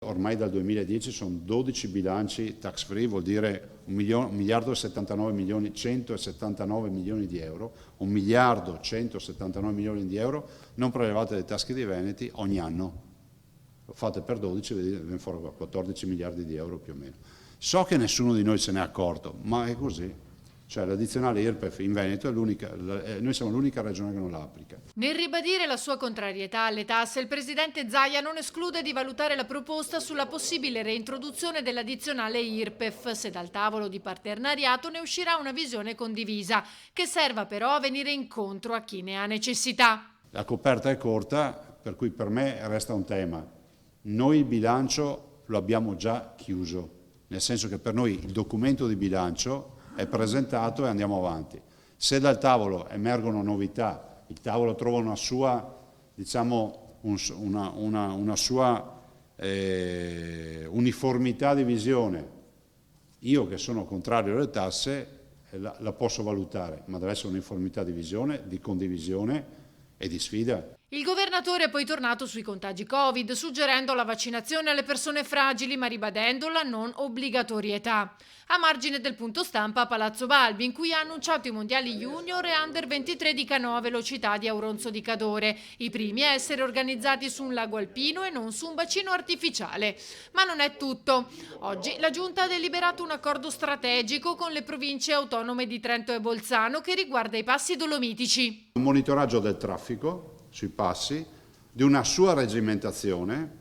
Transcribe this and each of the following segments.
Ormai dal 2010 sono 12 bilanci tax free, vuol dire 1 miliardo e 79 milioni, 179 milioni di euro, 1 miliardo 179 milioni di euro non prelevate dalle tasche dei veneti ogni anno. Lo fate per 12 e viene fuori 14 miliardi di euro più o meno. So che nessuno di noi se n'è accorto, ma è così. Cioè l'addizionale IRPEF in Veneto è l'unica, noi siamo l'unica regione che non la applica. Nel ribadire la sua contrarietà alle tasse, il presidente Zaia non esclude di valutare la proposta sulla possibile reintroduzione dell'addizionale IRPEF, se dal tavolo di partenariato ne uscirà una visione condivisa, che serva però a venire incontro a chi ne ha necessità. La coperta è corta, per cui per me resta un tema. Noi il bilancio lo abbiamo già chiuso, nel senso che per noi il documento di bilancio è presentato e andiamo avanti. Se dal tavolo emergono novità, il tavolo trova una sua, diciamo, una sua uniformità di visione, io che sono contrario alle tasse la posso valutare, ma deve essere un'uniformità di visione, di condivisione e di sfida. Il governatore è poi tornato sui contagi Covid, suggerendo la vaccinazione alle persone fragili ma ribadendo la non obbligatorietà. A margine del punto stampa a Palazzo Balbi, in cui ha annunciato i mondiali junior e under 23 di canoa a velocità di Auronzo di Cadore, i primi a essere organizzati su un lago alpino e non su un bacino artificiale. Ma non è tutto. Oggi la Giunta ha deliberato un accordo strategico con le province autonome di Trento e Bolzano che riguarda i passi dolomitici. Un monitoraggio del traffico sui passi, di una sua regimentazione,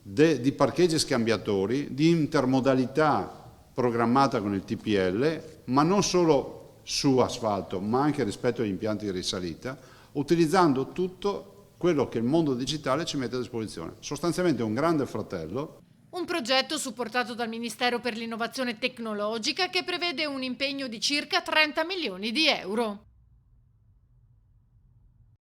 di parcheggi scambiatori, di intermodalità programmata con il TPL, ma non solo su asfalto, ma anche rispetto agli impianti di risalita, utilizzando tutto quello che il mondo digitale ci mette a disposizione. Sostanzialmente un grande fratello. Un progetto supportato dal Ministero per l'Innovazione Tecnologica che prevede un impegno di circa 30 milioni di euro.